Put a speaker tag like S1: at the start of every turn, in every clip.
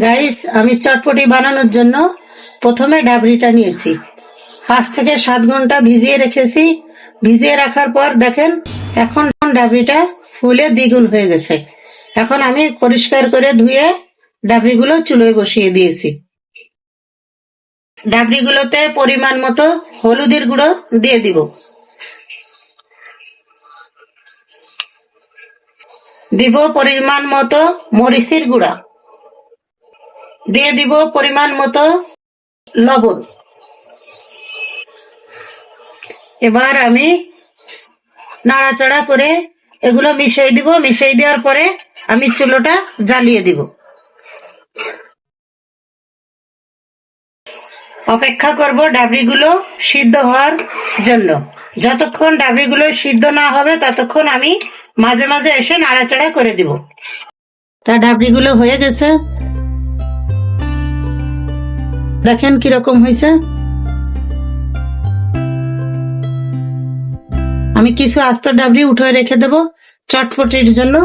S1: Guys, আমি চটপটি বানানোর জন্য প্রথমে ডাবরিটা নিয়েছি। 5 থেকে 7 ঘন্টা ভিজিয়ে রেখেছি। ভিজিয়ে রাখার পর দেখেন এখন ডাবরিটা ফুলে দ্বিগুণ হয়ে গেছে। এখন আমি পরিষ্কার করে ধুয়ে ডাবরিগুলো চুলোয় বসিয়ে দিয়েছি। ডাবরিগুলোতে পরিমাণ মতো হলুদের গুঁড়ো দিয়ে দিব। দিব পরিমাণ মতো মরিচের গুঁড়া, দিয়ে দিব পরিমাণ মতো লবণ। এবার আমি নাড়াচাড়া করে এগুলো মিশিয়ে দিব। মিশিয়ে দেওয়ার পরে আমি চুলোটা জ্বালিয়ে দিব। অপেক্ষা করব ডাবরিগুলো সিদ্ধ হওয়ার জন্য। যতক্ষণ ডাবরিগুলো সিদ্ধ না হবে ততক্ষণ আমি মাঝে মাঝে এসে নাড়াচাড়া করে দিব। তা ডাবরিগুলো হয়ে গেছে, দেখেন কিরকম হয়েছে। আমি কিছু আস্ত ডাবরি উঠে রেখে দেব চটপটির জন্য।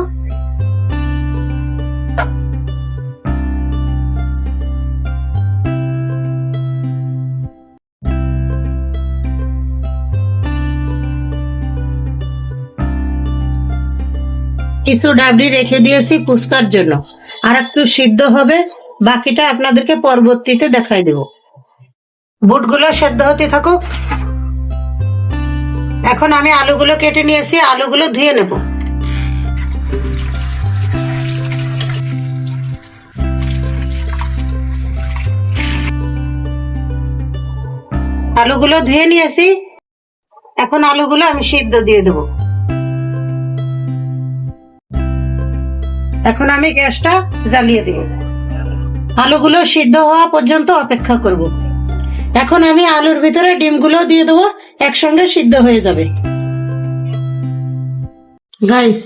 S1: কিছু ডাবরি রেখে দিয়েছি ফুচকার জন্য, আর একটু সিদ্ধ হবে, বাকিটা আপনাদেরকে পরবর্তীতে দেখাই দেব। বুটগুলো সেদ্ধ হতে থাকুক। এখন আমি আলুগুলো কেটে নিয়েছি, আলুগুলো ধুয়ে নেব। আলুগুলো ধুয়ে নিয়েছি, এখন আলুগুলো আমি সিদ্ধ দিয়ে দেব। এখন আমি গ্যাসটা জ্বালিয়ে দেব। আলুগুলো সিদ্ধ হওয়া পর্যন্ত অপেক্ষা করব। এখন আমি আলুর ভিতরে ডিমগুলো দিয়ে দেবো, একসঙ্গে সিদ্ধ হয়ে যাবে। গাইস,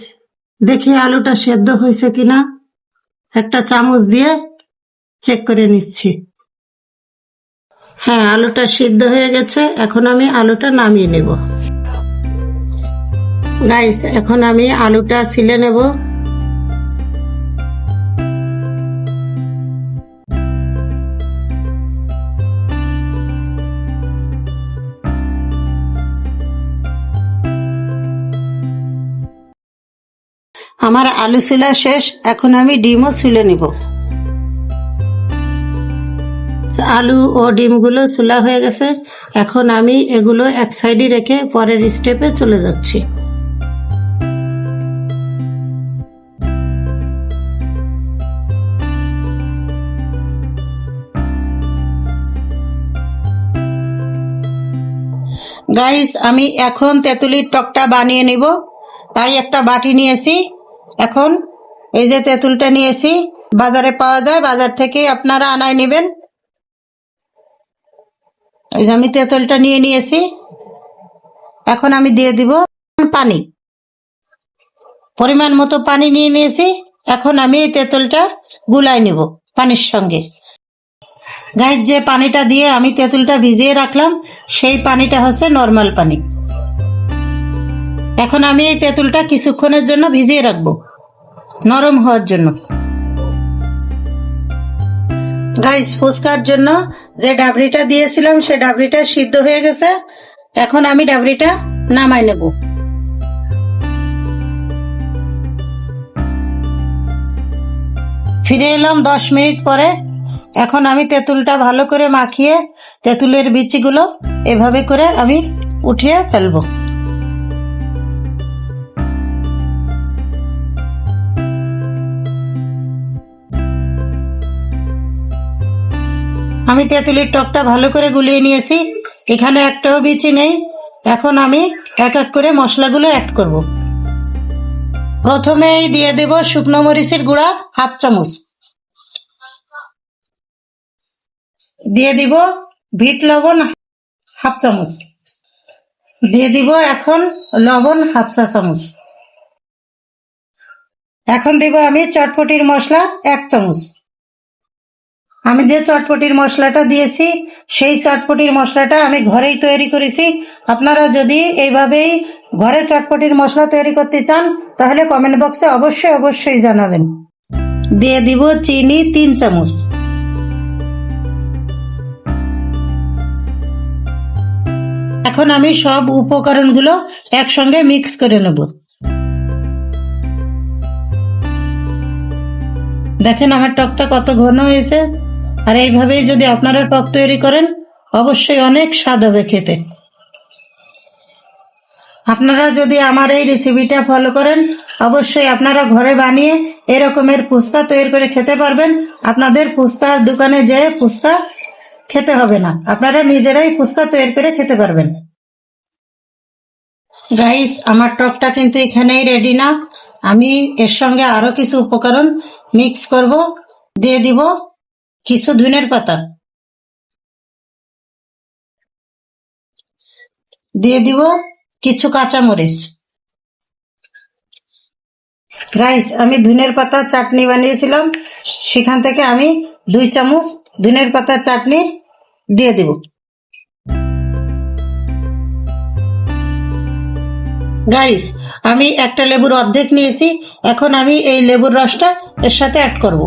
S1: দেখি আলুটা সেদ্ধ হয়েছে কিনা একটা চামচ দিয়ে চেক করে নিচ্ছি। হ্যাঁ, আলুটা সিদ্ধ হয়ে গেছে। এখন আমি আলুটা নামিয়ে নেব। গাইস, এখন আমি আলুটা ছিলে নেব। আমার আলু ছিলা শেষ, এখন আমি ডিমও ছুলে নিব। আলু ও ডিমগুলো ছুলা হয়ে গেছে, এখন আমি এগুলো এক সাইডে রেখে পরের স্টেপে চলে যাচ্ছি। গাইস, আমি এখন তেঁতুলির টকটা বানিয়ে নিব, তাই একটা বাটি নিয়েছি। এখন এই যে তেঁতুলটা নিয়েছি, বাজারে পাওয়া যায়, বাজার থেকে আপনারা আনায় নেবেন। এই যে আমি তেঁতুলটা নিয়ে নিয়েছি। এখন আমি দিয়ে দিব পানি, পরিমাণ মতো পানি নিয়ে নিয়েছি। এখন আমি এই তেঁতুলটা গুলাই নিব পানির সঙ্গে। গাইস, যে পানিটা দিয়ে আমি তেঁতুলটা ভিজিয়ে রাখলাম সেই পানিটা হচ্ছে নরমাল পানি। এখন আমি এই তেঁতুলটা কিছুক্ষণের জন্য ভিজিয়ে রাখবো, নরম হওয়ার জন্য। গাইস, ফুচকার জন্য যে ডাবরিটা দিয়েছিলাম সে ডাবরিটা সিদ্ধ হয়ে গেছে। এখন আমি ডাবরিটা নামাই নেব। ফিরে এলাম 10 মিনিট পরে। এখন আমি তেঁতুলটা ভালো করে মাখিয়ে তেঁতুলের বিচিগুলো এভাবে করে আমি উঠিয়ে ফেলবো। আমি তেঁতুলের টকটা ভালো করে গুলিয়ে নিয়েছি, এখানে একটাও বিচি নেই। এখন আমি এক এক করে মশলাগুলো অ্যাড করব। প্রথমেই দিয়ে দেব শুকনো মরিচের গুঁড়া হাফ চামচ, দিয়ে দিব বিট লবণ হাফ চামচ, দিয়ে দিব এখন লবণ হাফ চা চামচ। এখন দিব আমি চটপটির মশলা 1 চামচ। আমি যে চটপটির মশলাটা দিয়েছি সেই চটপটির মশলাটা আমি ঘরেই তৈরি করেছি। আপনারা যদি এইভাবেই ঘরে চটপটির মশলা তৈরি করতে চান তাহলে কমেন্ট বক্সে অবশ্যই জানাবেন। দিয়ে দিব চিনি 3 চামচ। এখন আমি সব উপকরণগুলো একসঙ্গে মিক্স করে নেব। দেখেন আমার টকটা কত ঘন হয়েছে। আর এইভাবেই যদি আপনারা টক তৈরি করেন অবশ্যই অনেক স্বাদ হবে খেতে। আপনারা যদি আমার এই রেসিপিটা ফলো করেন অবশ্যই আপনারা ঘরে বানিয়ে এরকমের ফুচকা তৈরি করে খেতে পারবেন। আপনাদের ফুচকার দোকানে যেয়ে ফুচকা খেতে হবে না, আপনারা নিজেরাই ফুচকা তৈরি করে খেতে পারবেন। গাইস, আমার টকটা কিন্তু এখানেই রেডি না। আমি এর সঙ্গে আরো কিছু উপকরণ মিক্স করব। দিয়ে দিব কিছু ধনিয়ার পাতা, দিয়ে দিব কিছু কাঁচামরিচ। গাইস, আমি ধনিয়ার পাতা চাটনি বানিয়েছিলাম, সেখান থেকে আমি 2 চামচ ধনিয়ার পাতা চাটনি দিয়ে দিব। গাইস, আমি একটা লেবুর অর্ধেক নিয়েছি। এখন আমি এই লেবুর রসটা এর সাথে অ্যাড করব।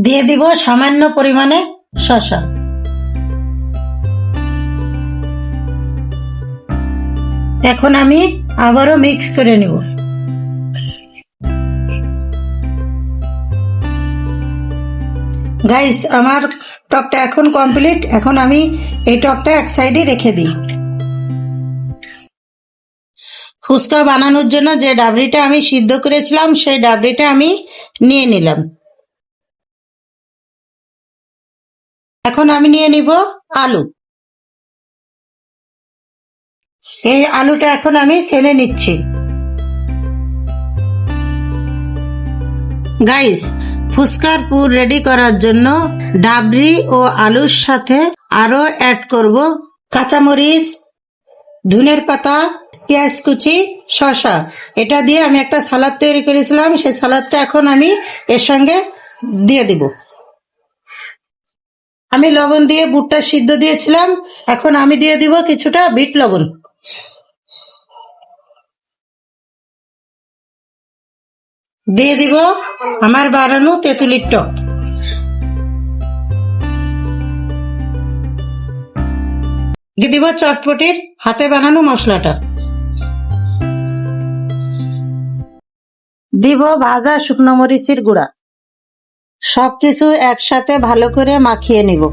S1: দিয়ে দিব সামান্য পরিমাণে শসা। এখন আমি আবারও মিক্স করে নিব। গাইস, আমার টকটা এখন কমপ্লিট। এখন আমি এই টকটা এক সাইডে রেখে দিই। ফুচকা বানানোর জন্য যে ডাবরিটা আমি সিদ্ধ করেছিলাম সেই ডাবরিটা আমি নিয়ে নিলাম। এখন আমি নিয়ে নিব আলু। এই আলুটা এখন আমি ছেলে নিচ্ছি। গাইস, ফুচকার পুর রেডি করার জন্য ডাবরি ও আলুর সাথে আরো অ্যাড করব কাঁচামরিচ, ধনিয়ার পাতা, পেঁয়াজ কুচি, শসা। এটা দিয়ে আমি একটা সালাদ তৈরি করেছিলাম, সেই সালাদটা এখন আমি এর সঙ্গে দিয়ে দিব। আমি লবণ দিয়ে বুটটা সিদ্ধ দিয়েছিলাম, এখন আমি দিয়ে দিব কিছুটা বিট লবণ। দিয়ে দিব আমার বানানো তেঁতুলির টক। দিয়ে দিব চটপটির হাতে বানানো মশলাটা। দিব ভাজা শুকনো মরিচের গুঁড়া। সবকিছু একসাথে ভালো করে মাখিয়ে নিব।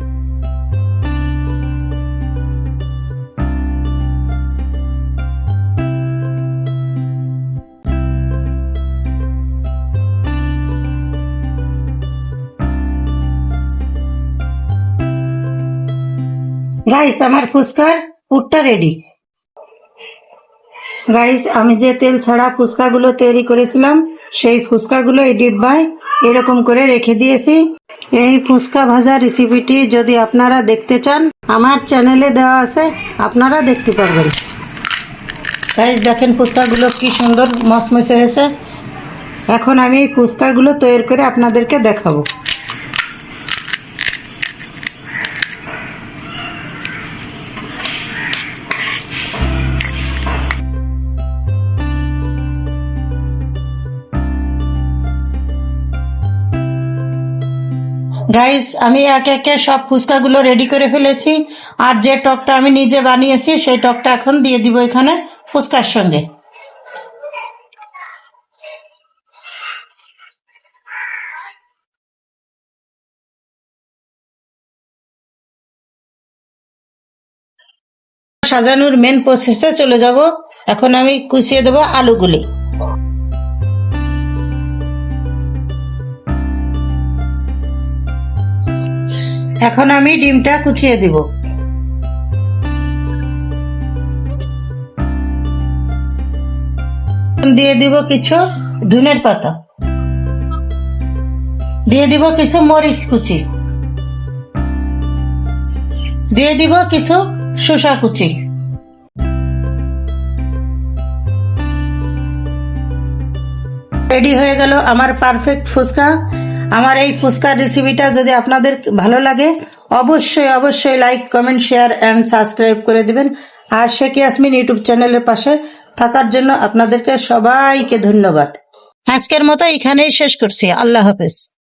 S1: গাইস, আমার ফুচকার পুরটা রেডি। গাইস, আমি যে তেল ছাড়া ফুচকাগুলো তৈরি করেছিলাম সেই ফুচকাগুলো এই ডিব্বায় এরকম করে রেখে দিয়েছি। এই ফুচকা ভাজা রেসিপিটি যদি আপনারা দেখতে চান আমার চ্যানেলে দেওয়া আছে, আপনারা দেখতে পারবেন। গাইস, দেখেন ফুচকাগুলো কি সুন্দর মচমচে হয়েছে। এখন আমি এই ফুচকাগুলো তৈরি করে আপনাদেরকে দেখাবো। গাইস, আমি একে একে সব ফুচকাগুলো রেডি করে ফেলেছি। আর যে টকটা আমি নিজে বানিয়েছি সেই টকটা এখন দিয়ে দিব এখানে ফুচকার সঙ্গে। সাজানোর মেন প্রসেসে চলে যাব। এখন আমি কুচিয়ে দেবো আলুগুলি। এখন আমি ডিমটা কুচিয়ে দিব। দিয়ে দিব কিছু ধনিয়ার পাতা, দিয়ে দিব কিছু মরিচ কুচি, দিয়ে দিব কিছু শসা কুচি। রেডি হয়ে গেল আমার পারফেক্ট ফুচকা। আমার এই ফুচকার রেসিপিটা যদি আপনাদের ভালো লাগে অবশ্যই অবশ্যই like, comment, share and subscribe করে দিবেন। আর শেখ ইয়াসমিন ইউটিউব চ্যানেলের পাশে থাকার জন্য আপনাদেরকে সবাইকে ধন্যবাদ। আজকের মতো এখানেই শেষ করছি। আল্লাহ হাফেজ।